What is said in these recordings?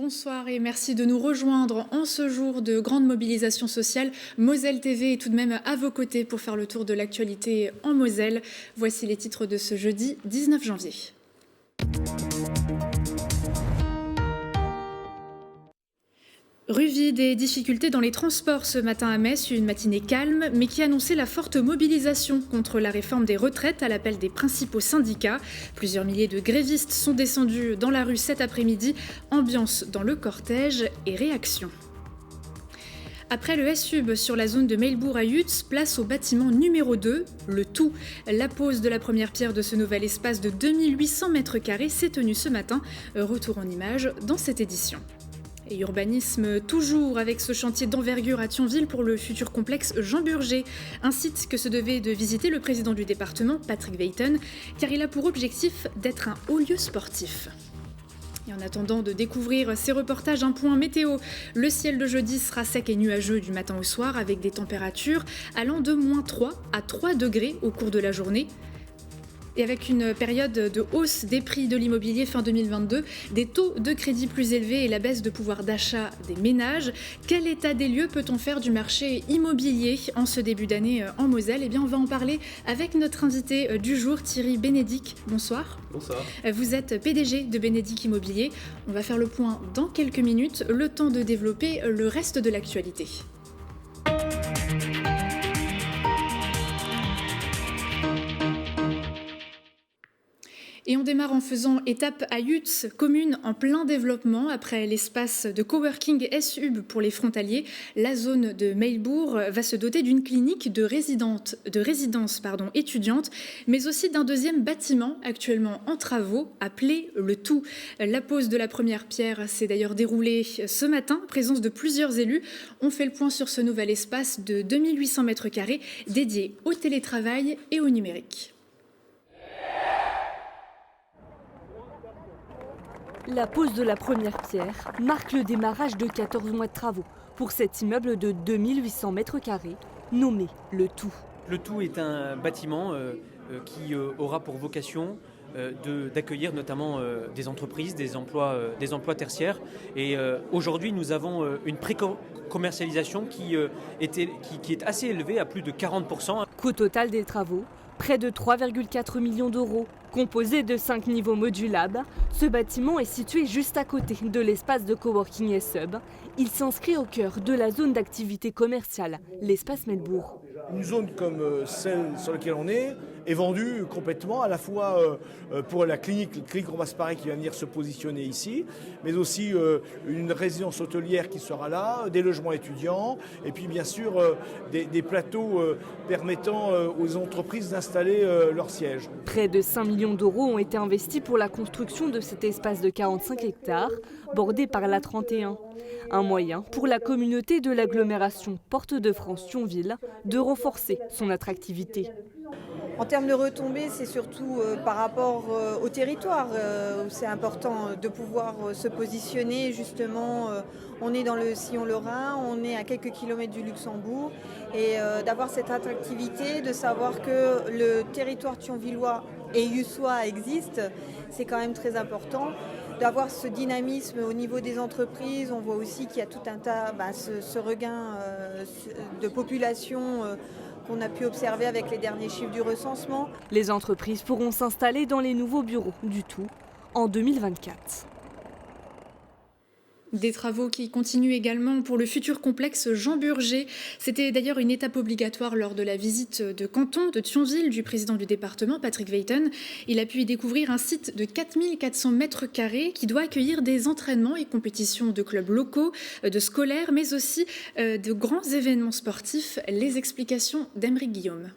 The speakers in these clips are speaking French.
Bonsoir et merci de nous rejoindre en ce jour de grande mobilisation sociale. Moselle TV est tout de même à vos côtés pour faire le tour de l'actualité en Moselle. Voici les titres de ce jeudi 19 janvier. Rue des difficultés dans les transports ce matin à Metz, une matinée calme, mais qui annonçait la forte mobilisation contre la réforme des retraites à l'appel des principaux syndicats. Plusieurs milliers de grévistes sont descendus dans la rue cet après-midi. Ambiance dans le cortège et réaction. Après le SUB sur la zone de Meilbourg à Yutz, place au bâtiment numéro 2, le Tout. La pose de la première pierre de ce nouvel espace de 2800 m² s'est tenue ce matin. Retour en images dans cette édition. Et urbanisme toujours avec ce chantier d'envergure à Thionville pour le futur complexe Jean Burger, un site que se devait de visiter le président du département, Patrick Veyten, car il a pour objectif d'être un haut lieu sportif. Et en attendant de découvrir ces reportages, un point météo. Le ciel de jeudi sera sec et nuageux du matin au soir avec des températures allant de -3 à 3 degrés au cours de la journée. Et avec une période de hausse des prix de l'immobilier fin 2022, des taux de crédit plus élevés et la baisse de pouvoir d'achat des ménages, quel état des lieux peut-on faire du marché immobilier en ce début d'année en Moselle ? Eh bien, on va en parler avec notre invité du jour, Thierry Bénédic. Bonsoir. Bonsoir. Vous êtes PDG de Bénédic Immobilier. On va faire le point dans quelques minutes, le temps de développer le reste de l'actualité. Et on démarre en faisant étape à Yutz, commune en plein développement. Après l'espace de coworking SUB pour les frontaliers, la zone de Meilbourg va se doter d'une clinique de résidence étudiante, mais aussi d'un deuxième bâtiment actuellement en travaux, appelé le Tout. La pose de la première pierre s'est d'ailleurs déroulée ce matin, présence de plusieurs élus. On fait le point sur ce nouvel espace de 2800 m² dédié au télétravail et au numérique. La pose de la première pierre marque le démarrage de 14 mois de travaux pour cet immeuble de 2800 m² nommé le Tout. Le Tout est un bâtiment qui aura pour vocation d'accueillir notamment des entreprises, des emplois tertiaires. Et aujourd'hui, nous avons une pré-commercialisation qui est assez élevée, à plus de 40%. Coût total des travaux, près de 3,4 millions d'euros. Composé de 5 niveaux modulables, ce bâtiment est situé juste à côté de l'espace de coworking SUB. Il s'inscrit au cœur de la zone d'activité commerciale, l'espace Meilbourg. Une zone comme celle sur laquelle on est vendue complètement, à la fois pour la clinique Romaspare qui va venir se positionner ici, mais aussi une résidence hôtelière qui sera là, des logements étudiants, et puis bien sûr des plateaux permettant aux entreprises d'installer leur siège. Près de 5 millions d'euros ont été investis pour la construction de cet espace de 45 hectares, bordé par l'A31. Un moyen pour la communauté de l'agglomération Porte-de-France-Thionville de renforcer son attractivité. En termes de retombées, c'est surtout par rapport au territoire où c'est important de pouvoir se positionner. Justement, on est dans le sillon lorrain, on est à quelques kilomètres du Luxembourg et d'avoir cette attractivité, de savoir que le territoire thionvillois et yussois existe, c'est quand même très important. D'avoir ce dynamisme au niveau des entreprises, on voit aussi qu'il y a tout un tas, ce regain de population qu'on a pu observer avec les derniers chiffres du recensement. Les entreprises pourront s'installer dans les nouveaux bureaux du Tout en 2024. Des travaux qui continuent également pour le futur complexe Jean Burger. C'était d'ailleurs une étape obligatoire lors de la visite de canton de Thionville du président du département, Patrick Veyten. Il a pu y découvrir un site de 4400 m² qui doit accueillir des entraînements et compétitions de clubs locaux, de scolaires, mais aussi de grands événements sportifs. Les explications d'Aymeric Guillaume.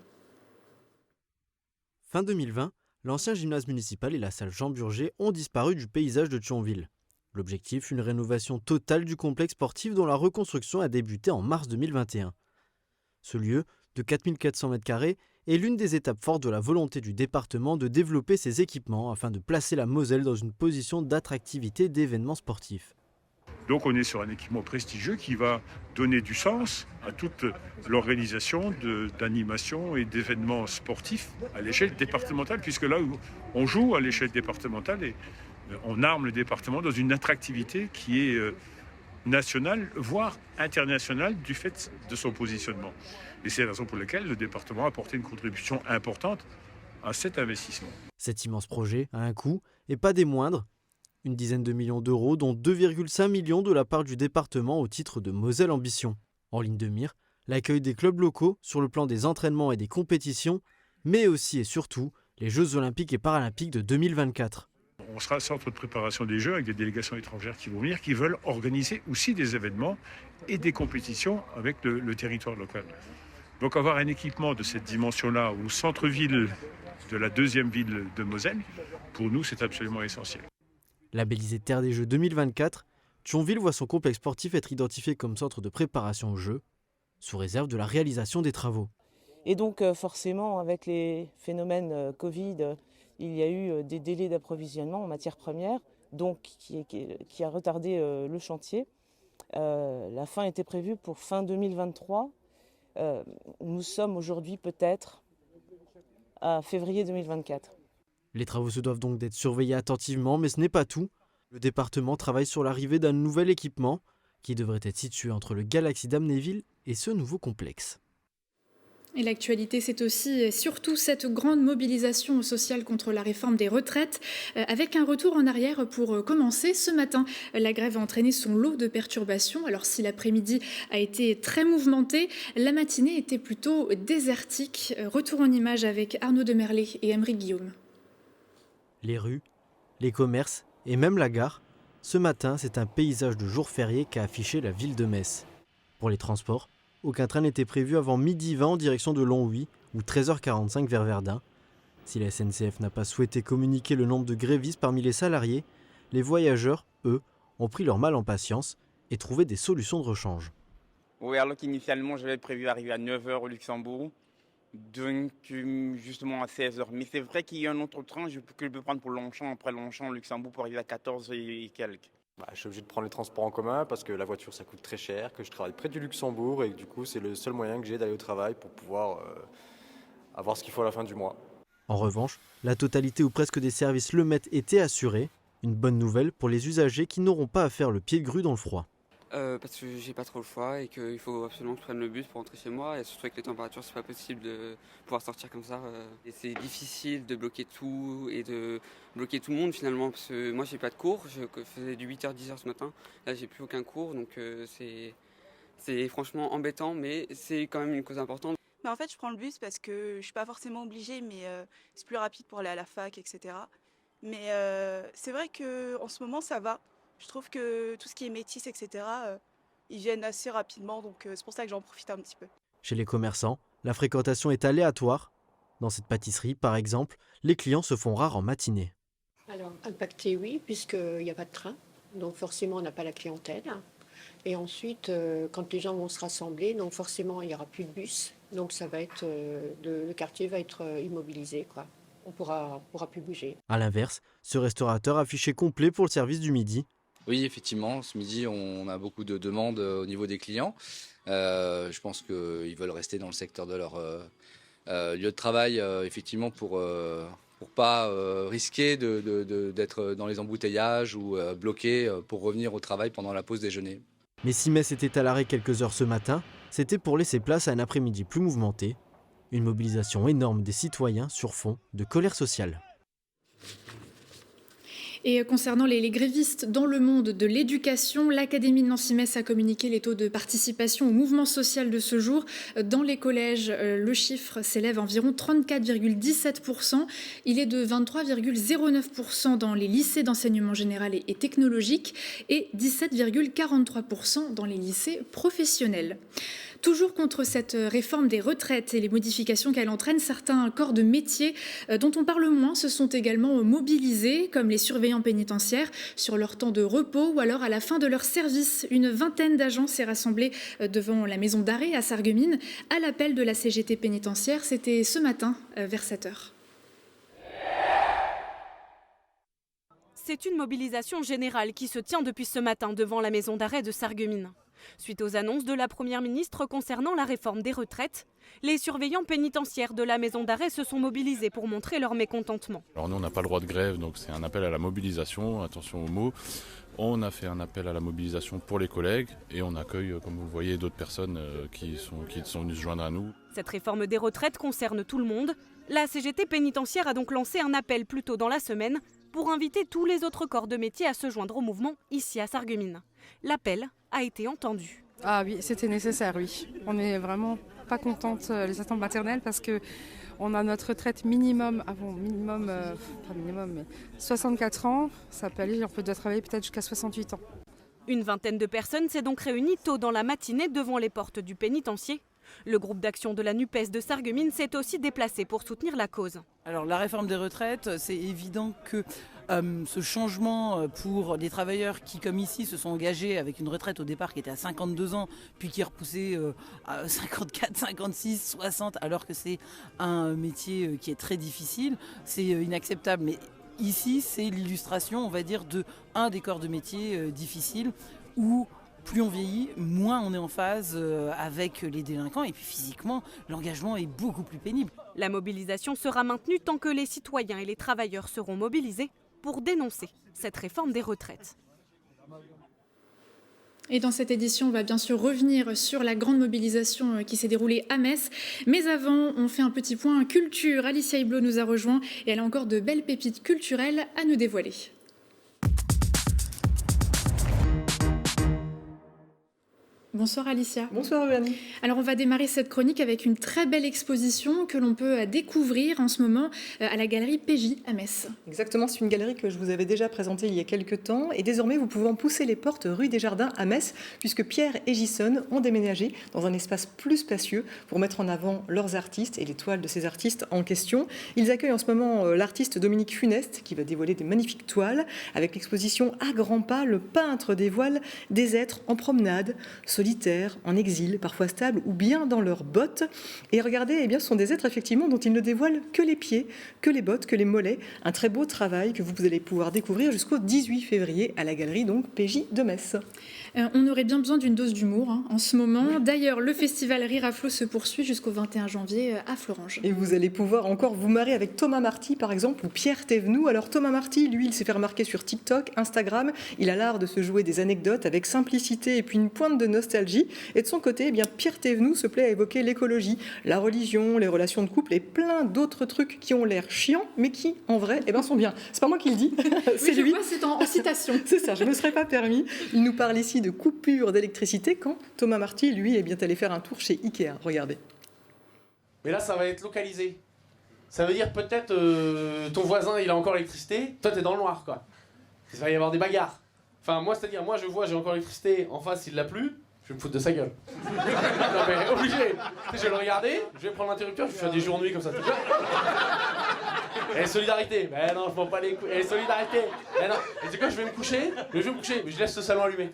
Fin 2020, l'ancien gymnase municipal et la salle Jean Burger ont disparu du paysage de Thionville. L'objectif, une rénovation totale du complexe sportif dont la reconstruction a débuté en mars 2021. Ce lieu, de 4400 m², est l'une des étapes fortes de la volonté du département de développer ses équipements afin de placer la Moselle dans une position d'attractivité d'événements sportifs. Donc on est sur un équipement prestigieux qui va donner du sens à toute l'organisation d'animation et d'événements sportifs à l'échelle départementale, puisque là où on joue à l'échelle départementale on arme le département dans une attractivité qui est nationale, voire internationale, du fait de son positionnement. Et c'est la raison pour laquelle le département a apporté une contribution importante à cet investissement. Cet immense projet a un coût, et pas des moindres, une dizaine de millions d'euros, dont 2,5 millions de la part du département au titre de Moselle Ambition. En ligne de mire, l'accueil des clubs locaux sur le plan des entraînements et des compétitions, mais aussi et surtout les Jeux Olympiques et Paralympiques de 2024. On sera centre de préparation des Jeux avec des délégations étrangères qui vont venir, qui veulent organiser aussi des événements et des compétitions avec le territoire local. Donc avoir un équipement de cette dimension-là au centre-ville de la deuxième ville de Moselle, pour nous, c'est absolument essentiel. Labellisé Terre des Jeux 2024, Thionville voit son complexe sportif être identifié comme centre de préparation aux Jeux, sous réserve de la réalisation des travaux. Et donc forcément, avec les phénomènes Covid, il y a eu des délais d'approvisionnement en matières premières, donc qui a retardé le chantier. La fin était prévue pour fin 2023. Nous sommes aujourd'hui peut-être à février 2024. Les travaux se doivent donc d'être surveillés attentivement, mais ce n'est pas tout. Le département travaille sur l'arrivée d'un nouvel équipement qui devrait être situé entre le Galaxy d'Amnéville et ce nouveau complexe. Et l'actualité, c'est aussi et surtout cette grande mobilisation sociale contre la réforme des retraites, avec un retour en arrière pour commencer. Ce matin, la grève a entraîné son lot de perturbations. Alors si l'après-midi a été très mouvementé, la matinée était plutôt désertique. Retour en images avec Arnaud Demerlet et Aymeric Guillaume. Les rues, les commerces et même la gare, ce matin, c'est un paysage de jour férié qu'a affiché la ville de Metz. Pour les transports, aucun train n'était prévu avant 12h20 en direction de Longwy ou 13h45 vers Verdun. Si la SNCF n'a pas souhaité communiquer le nombre de grévistes parmi les salariés, les voyageurs, eux, ont pris leur mal en patience et trouvé des solutions de rechange. Oui, alors qu'initialement j'avais prévu arriver à 9h au Luxembourg, donc justement à 16h. Mais c'est vrai qu'il y a un autre train que je peux prendre pour Longchamp, après Longchamp au Luxembourg pour arriver à 14h et quelques. Je suis obligé de prendre les transports en commun parce que la voiture ça coûte très cher, que je travaille près du Luxembourg et que du coup c'est le seul moyen que j'ai d'aller au travail pour pouvoir avoir ce qu'il faut à la fin du mois. En revanche, la totalité ou presque des services Le Met étaient assurés. Une bonne nouvelle pour les usagers qui n'auront pas à faire le pied de grue dans le froid. Parce que j'ai pas trop le choix et qu'il faut absolument que je prenne le bus pour rentrer chez moi, et surtout avec les températures c'est pas possible de pouvoir sortir comme ça. Et c'est difficile de bloquer tout et de bloquer tout le monde finalement, parce que moi j'ai pas de cours, je faisais du 8h-10h ce matin, là j'ai plus aucun cours, donc c'est franchement embêtant, mais c'est quand même une cause importante. Mais en fait je prends le bus parce que je suis pas forcément obligée, mais c'est plus rapide pour aller à la fac, etc. Mais c'est vrai qu'en ce moment ça va. Je trouve que tout ce qui est métis, etc., ils viennent assez rapidement, donc c'est pour ça que j'en profite un petit peu. Chez les commerçants, la fréquentation est aléatoire. Dans cette pâtisserie, par exemple, les clients se font rares en matinée. Alors, impacté, oui, puisqu'il n'y a pas de train, donc forcément on n'a pas la clientèle. Et ensuite, quand les gens vont se rassembler, donc forcément il n'y aura plus de bus, donc ça va être, le quartier va être immobilisé, quoi. On pourra plus bouger. A l'inverse, ce restaurateur affiché complet pour le service du midi. Oui, effectivement, ce midi, on a beaucoup de demandes au niveau des clients. Je pense qu'ils veulent rester dans le secteur de leur lieu de travail, effectivement, pour pas risquer d'être dans les embouteillages ou bloqués pour revenir au travail pendant la pause déjeuner. Mais si Metz était à l'arrêt quelques heures ce matin, c'était pour laisser place à un après-midi plus mouvementé. Une mobilisation énorme des citoyens sur fond de colère sociale. Et concernant les grévistes dans le monde de l'éducation, l'Académie de Nancy-Metz a communiqué les taux de participation au mouvement social de ce jour. Dans les collèges, le chiffre s'élève à environ 34,17%. Il est de 23,09% dans les lycées d'enseignement général et technologique et 17,43% dans les lycées professionnels. Toujours contre cette réforme des retraites et les modifications qu'elle entraîne, certains corps de métier dont on parle moins se sont également mobilisés, comme les surveillants pénitentiaires, sur leur temps de repos ou alors à la fin de leur service. Une vingtaine d'agents s'est rassemblée devant la maison d'arrêt à Sarreguemines à l'appel de la CGT pénitentiaire. C'était ce matin vers 7h. C'est une mobilisation générale qui se tient depuis ce matin devant la maison d'arrêt de Sarreguemines. Suite aux annonces de la Première ministre concernant la réforme des retraites, les surveillants pénitentiaires de la maison d'arrêt se sont mobilisés pour montrer leur mécontentement. Alors nous, on n'a pas le droit de grève, donc c'est un appel à la mobilisation, attention aux mots. On a fait un appel à la mobilisation pour les collègues et on accueille, comme vous le voyez, d'autres personnes qui sont venues se joindre à nous. Cette réforme des retraites concerne tout le monde. La CGT pénitentiaire a donc lancé un appel plus tôt dans la semaine pour inviter tous les autres corps de métier à se joindre au mouvement ici à Sarreguemines. L'appel a été entendu. Ah oui, c'était nécessaire, oui. On n'est vraiment pas contente les assistantes maternelles parce que on a notre retraite minimum, pas minimum, mais 64 ans. Ça peut aller, on peut travailler peut-être jusqu'à 68 ans. Une vingtaine de personnes s'est donc réunie tôt dans la matinée devant les portes du pénitencier. Le groupe d'action de la NUPES de Sarreguemines s'est aussi déplacé pour soutenir la cause. Alors la réforme des retraites, c'est évident que ce changement pour les travailleurs qui, comme ici, se sont engagés avec une retraite au départ qui était à 52 ans, puis qui est repoussée à 54, 56, 60, alors que c'est un métier qui est très difficile, c'est inacceptable. Mais ici, c'est l'illustration, on va dire, de un des corps de métier difficiles où plus on vieillit, moins on est en phase avec les délinquants et puis physiquement, l'engagement est beaucoup plus pénible. La mobilisation sera maintenue tant que les citoyens et les travailleurs seront mobilisés pour dénoncer cette réforme des retraites. Et dans cette édition, on va bien sûr revenir sur la grande mobilisation qui s'est déroulée à Metz. Mais avant, on fait un petit point culture. Alicia Hublot nous a rejoint et elle a encore de belles pépites culturelles à nous dévoiler. Bonsoir Alicia. Bonsoir Mélanie. Alors on va démarrer cette chronique avec une très belle exposition que l'on peut découvrir en ce moment à la galerie PJ à Metz. Exactement, c'est une galerie que je vous avais déjà présentée il y a quelques temps et désormais vous pouvez en pousser les portes rue des Jardins à Metz puisque Pierre et Gisson ont déménagé dans un espace plus spacieux pour mettre en avant leurs artistes et les toiles de ces artistes en question. Ils accueillent en ce moment l'artiste Dominique Funeste qui va dévoiler des magnifiques toiles avec l'exposition À grands pas, le peintre dévoile des êtres en promenade, solitaires, en exil, parfois stables ou bien dans leurs bottes. Et regardez, eh bien, ce sont des êtres effectivement dont ils ne dévoilent que les pieds, que les bottes, que les mollets. Un très beau travail que vous allez pouvoir découvrir jusqu'au 18 février à la galerie donc PJ de Metz. On aurait bien besoin d'une dose d'humour en ce moment. Oui. D'ailleurs, le festival Rire à Flot se poursuit jusqu'au 21 janvier à Florange. Et vous allez pouvoir encore vous marrer avec Thomas Marty par exemple ou Pierre Thévenoud. Alors Thomas Marty, lui, il s'est fait remarquer sur TikTok, Instagram. Il a l'art de se jouer des anecdotes avec simplicité et puis une pointe de nostalgie. Et de son côté, eh bien, Pierre Thévenoud se plaît à évoquer l'écologie, la religion, les relations de couple et plein d'autres trucs qui ont l'air chiants, mais qui, en vrai, eh ben, sont bien. C'est pas moi qui le dis, c'est oui, lui. Vois, c'est en citation. C'est ça, je ne me serais pas permis. Il nous parle ici de coupure d'électricité quand Thomas Marty, lui, est bien allé faire un tour chez Ikea. Regardez. Mais là, ça va être localisé. Ça veut dire peut-être ton voisin, il a encore l'électricité, toi, t'es dans le noir, quoi. Il va y avoir des bagarres. Enfin, moi, c'est-à-dire, moi, je vois, j'ai encore l'électricité, en face, il l'a plus. Je vais me foutre de sa gueule. Non mais obligé. Je vais le regarder, je vais prendre l'interrupteur, je vais faire des jours nuits comme ça. Et solidarité. Mais non, je m'en bats les couilles. Et solidarité. Mais non. Et tu sais quoi, je vais me coucher, mais je laisse le salon allumé.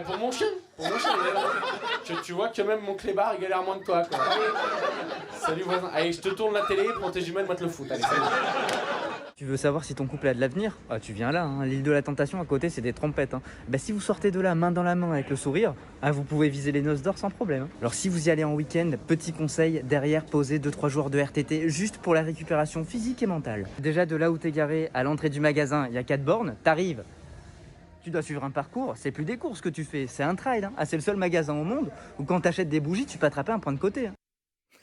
Pour mon chien. Tu vois que même mon clébard il galère moins que toi, quoi. Salut voisin. Allez, je te tourne la télé, prends tes jumelles, moi te le foutre. Allez, salut. Tu veux savoir si ton couple a de l'avenir ? Ah, tu viens là, hein. L'île de la Tentation à côté c'est des trompettes. Hein. Bah, si vous sortez de là main dans la main avec le sourire, vous pouvez viser les noces d'or sans problème. Hein. Alors si vous y allez en week-end, petit conseil, derrière posez 2-3 jours de RTT juste pour la récupération physique et mentale. Déjà de là où t'es garé à l'entrée du magasin, il y a 4 bornes, t'arrives. Tu dois suivre un parcours, c'est plus des courses que tu fais, c'est un trail. Hein. C'est le seul magasin au monde où quand t'achètes des bougies, tu peux attraper un point de côté. Hein.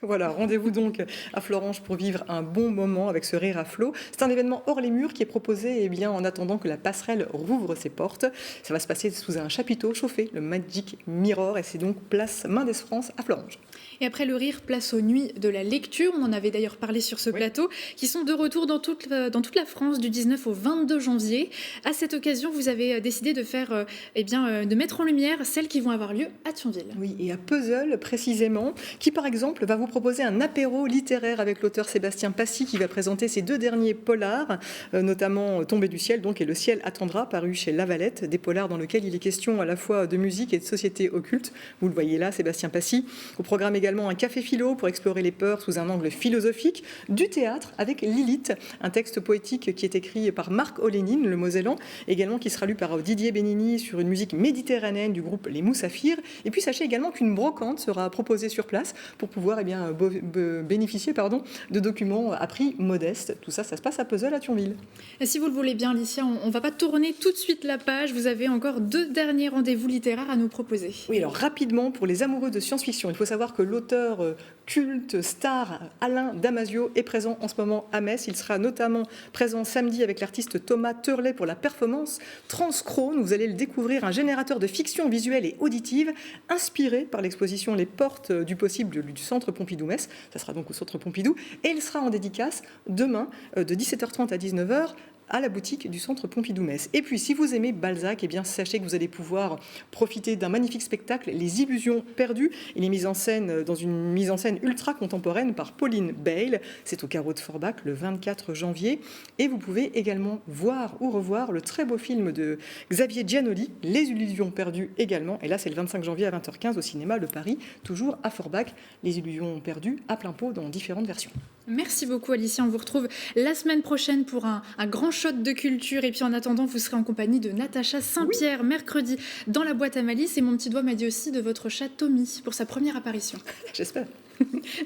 Voilà, rendez-vous donc à Florange pour vivre un bon moment avec ce Rire à Flot. C'est un événement hors les murs qui est proposé bien, en attendant que la passerelle rouvre ses portes. Ça va se passer sous un chapiteau chauffé, le Magic Mirror, et c'est donc place Mendes France à Florange. Et après le rire, place aux nuits de la lecture. On en avait d'ailleurs parlé sur ce plateau, qui sont de retour dans toute la France du 19 au 22 janvier. À cette occasion, vous avez décidé de faire, de mettre en lumière celles qui vont avoir lieu à Thionville. Oui, et à Puzzle précisément, qui par exemple va vous proposer un apéro littéraire avec l'auteur Sébastien Passy qui va présenter ses 2 derniers polars, notamment Tombé du ciel donc, et Le ciel attendra, paru chez Lavalette, des polars dans lesquels il est question à la fois de musique et de société occulte. Vous le voyez là, Sébastien Passy. Au programme également également un café philo pour explorer les peurs sous un angle philosophique, du théâtre avec Lilith, un texte poétique qui est écrit par Marc Olénine, le Mosellan, également qui sera lu par Didier Benigni sur une musique méditerranéenne du groupe Les Moussafirs. Et puis sachez également qu'une brocante sera proposée sur place pour pouvoir bénéficier de documents à prix modeste. Tout ça, ça se passe à Puzzle à Thionville. Et si vous le voulez bien, Alicia, on ne va pas tourner tout de suite la page. Vous avez encore 2 derniers rendez-vous littéraires à nous proposer. Oui, alors rapidement, pour les amoureux de science-fiction, il faut savoir que l'auteur culte, star, Alain Damasio est présent en ce moment à Metz. Il sera notamment présent samedi avec l'artiste Thomas Turlet pour la performance Transchrone. Vous allez le découvrir, un générateur de fiction visuelle et auditive inspiré par l'exposition Les Portes du Possible du Centre Pompidou-Metz. Ça sera donc au Centre Pompidou. Et il sera en dédicace demain de 17h30 à 19h à la boutique du Centre Pompidou-Metz. Et puis, si vous aimez Balzac, eh bien, sachez que vous allez pouvoir profiter d'un magnifique spectacle, Les Illusions perdues. Il est mis en scène dans une mise en scène ultra contemporaine par Pauline Bale. C'est au Carreau de Forbach le 24 janvier. Et vous pouvez également voir ou revoir le très beau film de Xavier Giannoli, Les Illusions perdues également. Et là, c'est le 25 janvier à 20h15 au cinéma de Paris, toujours à Forbach. Les Illusions perdues à plein pot dans différentes versions. Merci beaucoup, Alicia. On vous retrouve la semaine prochaine pour un grand shot de culture. Et puis en attendant, vous serez en compagnie de Natacha Saint-Pierre mercredi dans la boîte à malice. Et mon petit doigt m'a dit aussi de votre chat Tommy pour sa première apparition. J'espère.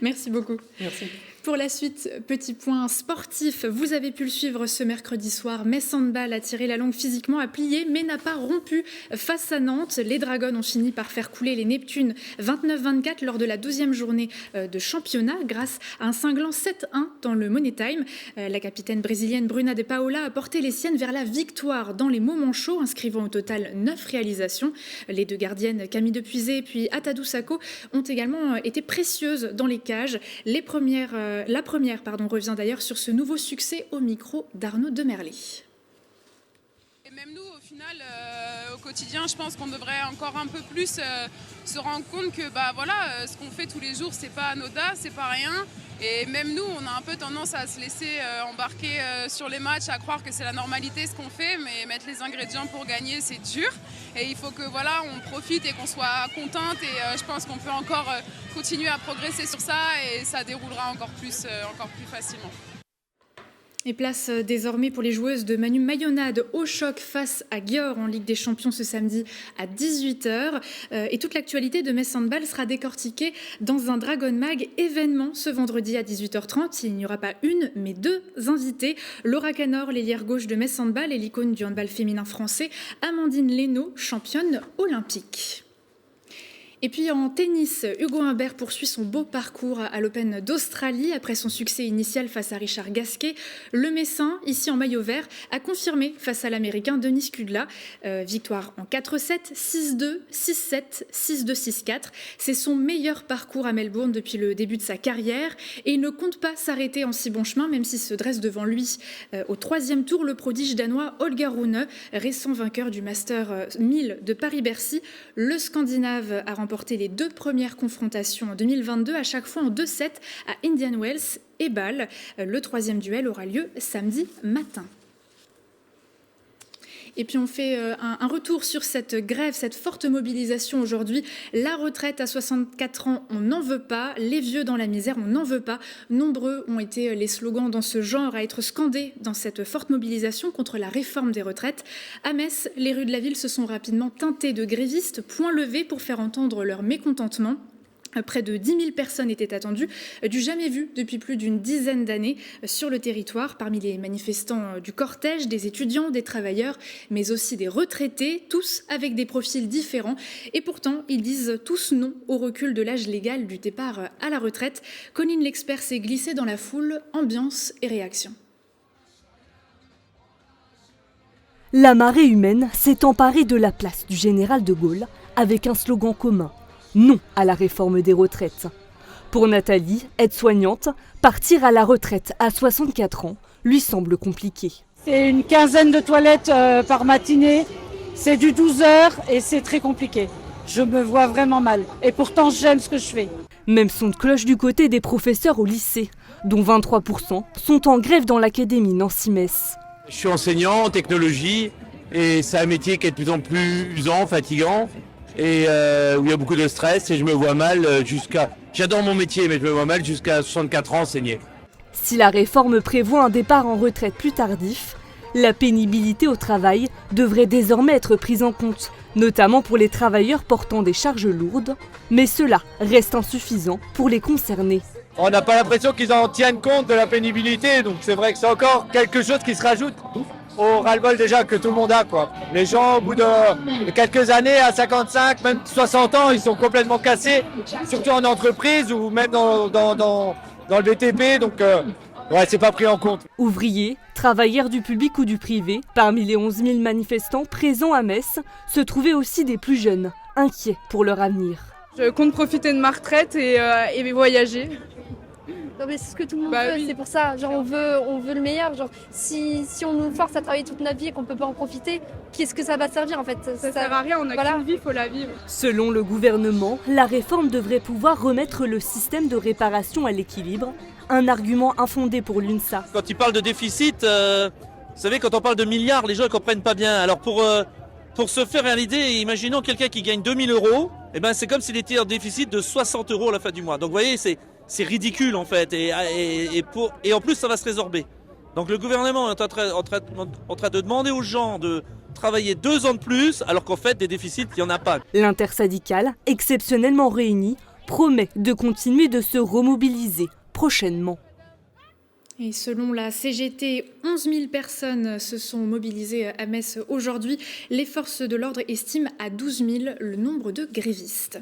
Merci beaucoup. Merci. Pour la suite, petit point sportif. Vous avez pu le suivre ce mercredi soir. Metz Handball a tiré la langue physiquement, a plié, mais n'a pas rompu face à Nantes. Les Dragons ont fini par faire couler les Neptunes 29-24 lors de la 12e journée de championnat grâce à un cinglant 7-1 dans le Money Time. La capitaine brésilienne Bruna de Paula a porté les siennes vers la victoire dans les moments chauds, inscrivant au total 9 réalisations. Les 2 gardiennes, Camille Depuisé puis Atadou Sako, ont également été précieuses dans les cages. La première revient d'ailleurs sur ce nouveau succès au micro d'Arnaud Demerlet. Et même nous, au final, au quotidien, je pense qu'on devrait encore un peu plus se rendre compte que ce qu'on fait tous les jours, c'est pas anodin, c'est pas rien. Et même nous, on a un peu tendance à se laisser embarquer sur les matchs, à croire que c'est la normalité ce qu'on fait, mais mettre les ingrédients pour gagner, c'est dur. Et il faut que on profite et qu'on soit contente. Et je pense qu'on peut encore continuer à progresser sur ça et ça déroulera encore plus facilement. Et place désormais pour les joueuses de Manu Mayonade au choc face à Győr en Ligue des Champions ce samedi à 18h. Et toute l'actualité de Metz Handball sera décortiquée dans un Dragon Mag événement ce vendredi à 18h30. Il n'y aura pas une, mais 2 invités. Laura Canor, l'ailière gauche de Metz Handball et l'icône du handball féminin français, Amandine Leno, championne olympique. Et puis en tennis, Hugo Humbert poursuit son beau parcours à l'Open d'Australie. Après son succès initial face à Richard Gasquet, le Messin, ici en maillot vert, a confirmé face à l'Américain Denis Kudla. Victoire en 4-7, 6-2, 6-7, 6-2, 6-4. C'est son meilleur parcours à Melbourne depuis le début de sa carrière. Et il ne compte pas s'arrêter en si bon chemin, même s'il se dresse devant lui au 3e tour le prodige danois Holger Rune, récent vainqueur du Master 1000 de Paris-Bercy. Le Scandinave a remporté les 2 premières confrontations en 2022, à chaque fois en 2-7 à Indian Wells et Bâle. Le 3e duel aura lieu samedi matin. Et puis on fait un retour sur cette grève, cette forte mobilisation aujourd'hui. La retraite à 64 ans, on n'en veut pas. Les vieux dans la misère, on n'en veut pas. Nombreux ont été les slogans dans ce genre à être scandés dans cette forte mobilisation contre la réforme des retraites. À Metz, les rues de la ville se sont rapidement teintées de grévistes, poings levés pour faire entendre leur mécontentement. Près de 10 000 personnes étaient attendues, du jamais vu depuis plus d'une dizaine d'années sur le territoire. Parmi les manifestants du cortège, des étudiants, des travailleurs, mais aussi des retraités, tous avec des profils différents. Et pourtant, ils disent tous non au recul de l'âge légal du départ à la retraite. Colline l'expert s'est glissé dans la foule, ambiance et réaction. La marée humaine s'est emparée de la place du général de Gaulle avec un slogan commun. Non à la réforme des retraites. Pour Nathalie, aide-soignante, partir à la retraite à 64 ans lui semble compliqué. C'est une quinzaine de toilettes par matinée, c'est du 12 heures et c'est très compliqué. Je me vois vraiment mal et pourtant j'aime ce que je fais. Même son de cloche du côté des professeurs au lycée, dont 23% sont en grève dans l'académie Nancy-Metz. Je suis enseignant en technologie et c'est un métier qui est de plus en plus usant, fatigant. Et où il y a beaucoup de stress et je me vois mal jusqu'à J'adore mon métier, mais je me vois mal jusqu'à 64 ans enseigner. Si la réforme prévoit un départ en retraite plus tardif, la pénibilité au travail devrait désormais être prise en compte, notamment pour les travailleurs portant des charges lourdes, mais cela reste insuffisant pour les concernés. On n'a pas l'impression qu'ils en tiennent compte de la pénibilité, donc c'est vrai que c'est encore quelque chose qui se rajoute au ras-le-bol déjà que tout le monde a, quoi. Les gens, au bout de quelques années, à 55, même 60 ans, ils sont complètement cassés, surtout en entreprise ou même dans le BTP, donc ouais, c'est pas pris en compte. Ouvriers, travailleurs du public ou du privé, parmi les 11 000 manifestants présents à Metz, se trouvaient aussi des plus jeunes, inquiets pour leur avenir. Je compte profiter de ma retraite et voyager. Non mais c'est ce que tout le monde veut, oui. C'est pour ça, genre on veut le meilleur, genre si on nous force à travailler toute notre vie et qu'on peut pas en profiter, qu'est-ce que ça va servir en fait? Ça sert à rien, on a qu'une vie, faut la vivre. Selon le gouvernement, la réforme devrait pouvoir remettre le système de réparation à l'équilibre, un argument infondé pour l'UNSA. Quand ils parlent de déficit, vous savez, quand on parle de milliards, les gens ne comprennent pas bien. Alors pour se faire à l'idée, imaginons quelqu'un qui gagne 2000 €, eh ben c'est comme s'il était en déficit de 60 € à la fin du mois. Donc vous voyez, c'est ridicule en fait, et en plus ça va se résorber. Donc le gouvernement est en train de demander aux gens de travailler 2 ans de plus, alors qu'en fait des déficits, il n'y en a pas. L'intersyndicale, exceptionnellement réunie, promet de continuer de se remobiliser prochainement. Et selon la CGT, 11 000 personnes se sont mobilisées à Metz aujourd'hui. Les forces de l'ordre estiment à 12 000 le nombre de grévistes.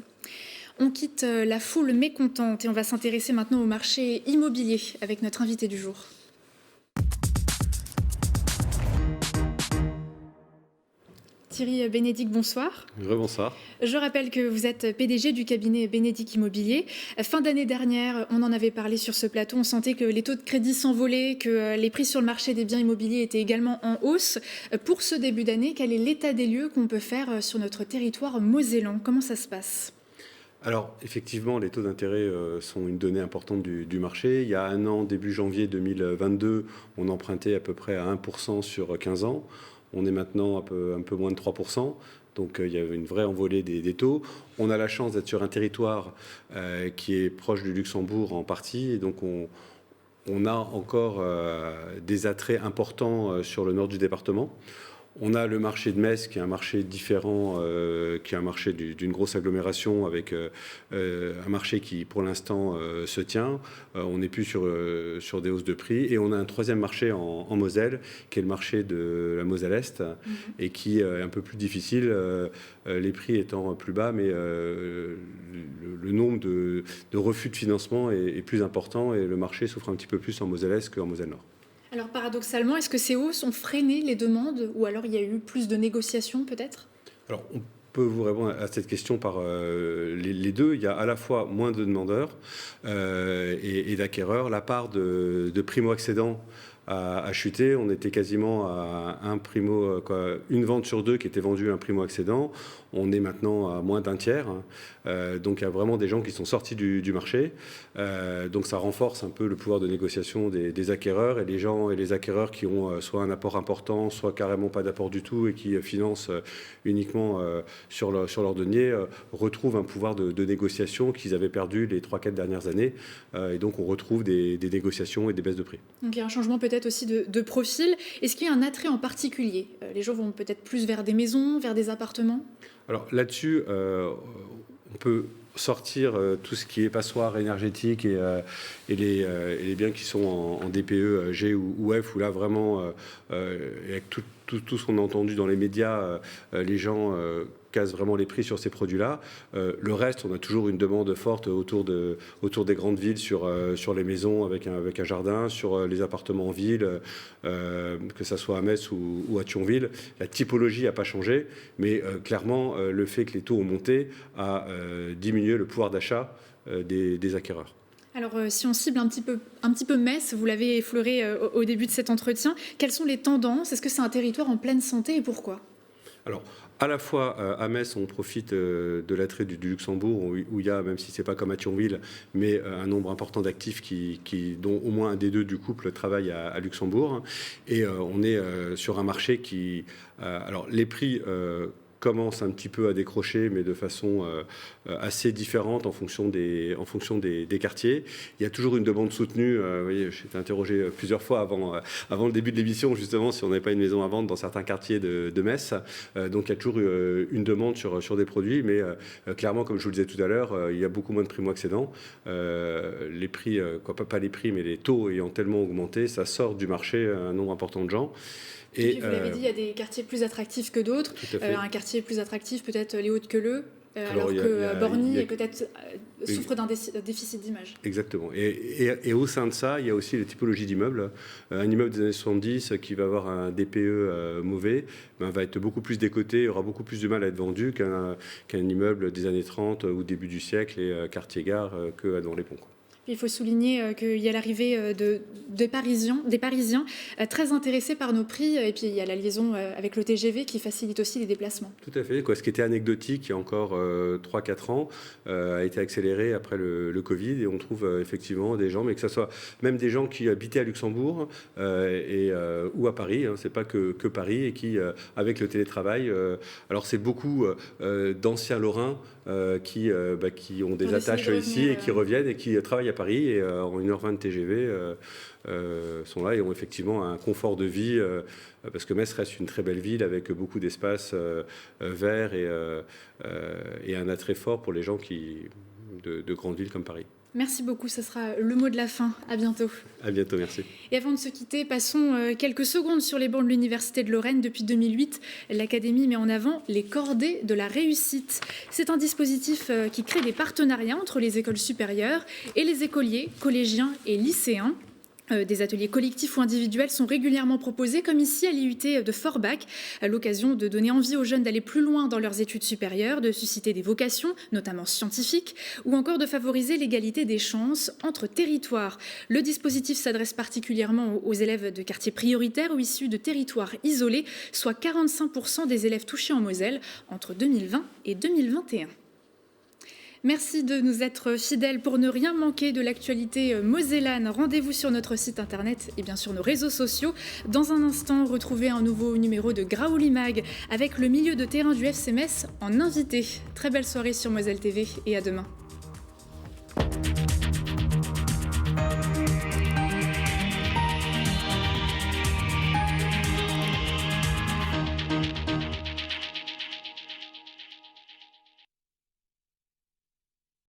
On quitte la foule mécontente et on va s'intéresser maintenant au marché immobilier avec notre invité du jour. Thierry Bénédicte, bonsoir. Bonsoir. Je rappelle que vous êtes PDG du cabinet Bénédicte Immobilier. Fin d'année dernière, on en avait parlé sur ce plateau, on sentait que les taux de crédit s'envolaient, que les prix sur le marché des biens immobiliers étaient également en hausse. Pour ce début d'année, quel est l'état des lieux qu'on peut faire sur notre territoire mosellan? Comment ça se passe ? Alors, effectivement, les taux d'intérêt sont une donnée importante du marché. Il y a un an, début janvier 2022, on empruntait à peu près à 1% sur 15 ans. On est maintenant un peu moins de 3%. Donc, il y a une vraie envolée des taux. On a la chance d'être sur un territoire qui est proche du Luxembourg en partie. Et donc, on a encore des attraits importants sur le nord du département. On a le marché de Metz qui est un marché différent, qui est un marché d'une grosse agglomération avec un marché qui pour l'instant se tient. On n'est plus sur des hausses de prix. Et on a un troisième marché en Moselle qui est le marché de la Moselle-Est et qui est un peu plus difficile, les prix étant plus bas, mais le nombre de refus de financement est plus important et le marché souffre un petit peu plus en Moselle-Est qu'en Moselle-Nord. Alors paradoxalement, est-ce que ces hausses ont freiné les demandes ou alors il y a eu plus de négociations peut-être ? Alors on peut vous répondre à cette question par les deux. Il y a à la fois moins de demandeurs et d'acquéreurs. La part de primo-accédants a chuté. On était quasiment à une vente sur 2 qui était vendue à un primo-accédant. On est maintenant à moins d'un tiers. Donc il y a vraiment des gens qui sont sortis du marché. Donc ça renforce un peu le pouvoir de négociation des acquéreurs. Et les gens et les acquéreurs qui ont soit un apport important, soit carrément pas d'apport du tout et qui financent uniquement sur leur denier, retrouvent un pouvoir de négociation qu'ils avaient perdu les 3-4 dernières années. Et donc on retrouve des négociations et des baisses de prix. Donc il y a un changement peut-être aussi de profil. Est-ce qu'il y a un attrait en particulier ? Les gens vont peut-être plus vers des maisons, vers des appartements ? Alors là-dessus, on peut sortir tout ce qui est passoire énergétique et les biens qui sont en DPE, G ou F, où là vraiment, avec tout ce qu'on a entendu dans les médias, les gens cassent vraiment les prix sur ces produits-là. Le reste, on a toujours une demande forte autour des grandes villes sur les maisons avec un jardin, sur les appartements en ville, que ça soit à Metz ou à Thionville. La typologie n'a pas changé, mais clairement, le fait que les taux ont monté a diminué le pouvoir d'achat des acquéreurs. Alors, si on cible un petit peu Metz, vous l'avez effleuré au début de cet entretien, quelles sont les tendances ? Est-ce que c'est un territoire en pleine santé et pourquoi ? Alors, à la fois à Metz, on profite de l'attrait du Luxembourg, où il y a, même si ce n'est pas comme à Thionville, mais un nombre important d'actifs dont au moins un des deux du couple travaille à Luxembourg. Et on est sur un marché qui... alors, les prix... commence un petit peu à décrocher, mais de façon assez différente en fonction des quartiers. Il y a toujours une demande soutenue. Vous voyez, j'ai été interrogé plusieurs fois avant le début de l'émission, justement, si on n'avait pas une maison à vendre dans certains quartiers de Metz. Donc il y a toujours une demande sur des produits, mais clairement, comme je vous le disais tout à l'heure, il y a beaucoup moins de primo-accédants. Les prix, pas les prix, mais les taux ayant tellement augmenté, ça sort du marché un nombre important de gens. Et puis, vous l'avez dit, il y a des quartiers plus attractifs que d'autres. Un quartier plus attractif, peut-être les Hauts-de-Queuleux, alors que Borny peut-être souffre d'un déficit d'image. Exactement. Et au sein de ça, il y a aussi les typologies d'immeubles. Un immeuble des années 70 qui va avoir un DPE mauvais va être beaucoup plus décoté, aura beaucoup plus de mal à être vendu qu'un immeuble des années 30 ou début du siècle et quartier-gare que dans les ponts. Il faut souligner qu'il y a l'arrivée des Parisiens très intéressés par nos prix. Et puis, il y a la liaison avec le TGV qui facilite aussi les déplacements. Tout à fait. Ce qui était anecdotique il y a encore 3-4 ans a été accéléré après le Covid. Et on trouve effectivement des gens, mais que ce soit même des gens qui habitaient à Luxembourg ou à Paris. C'est pas que Paris. Et qui, avec le télétravail... alors, c'est beaucoup d'anciens Lorrains qui ont des attaches ici et qui reviennent et qui travaillent à Paris et en 1h20 de TGV sont là et ont effectivement un confort de vie parce que Metz reste une très belle ville avec beaucoup d'espaces verts et un attrait fort pour les gens de grandes villes comme Paris. Merci beaucoup, ce sera le mot de la fin. À bientôt. À bientôt, merci. Et avant de se quitter, passons quelques secondes sur les bancs de l'Université de Lorraine. Depuis 2008, l'Académie met en avant les cordées de la réussite. C'est un dispositif qui crée des partenariats entre les écoles supérieures et les écoliers, collégiens et lycéens. Des ateliers collectifs ou individuels sont régulièrement proposés, comme ici à l'IUT de Forbach, à l'occasion de donner envie aux jeunes d'aller plus loin dans leurs études supérieures, de susciter des vocations, notamment scientifiques, ou encore de favoriser l'égalité des chances entre territoires. Le dispositif s'adresse particulièrement aux élèves de quartiers prioritaires ou issus de territoires isolés, soit 45% des élèves touchés en Moselle entre 2020 et 2021. Merci de nous être fidèles pour ne rien manquer de l'actualité mosellane. Rendez-vous sur notre site internet et bien sûr nos réseaux sociaux. Dans un instant, retrouvez un nouveau numéro de Graouli Mag avec le milieu de terrain du FC Metz en invité. Très belle soirée sur Moselle TV et à demain.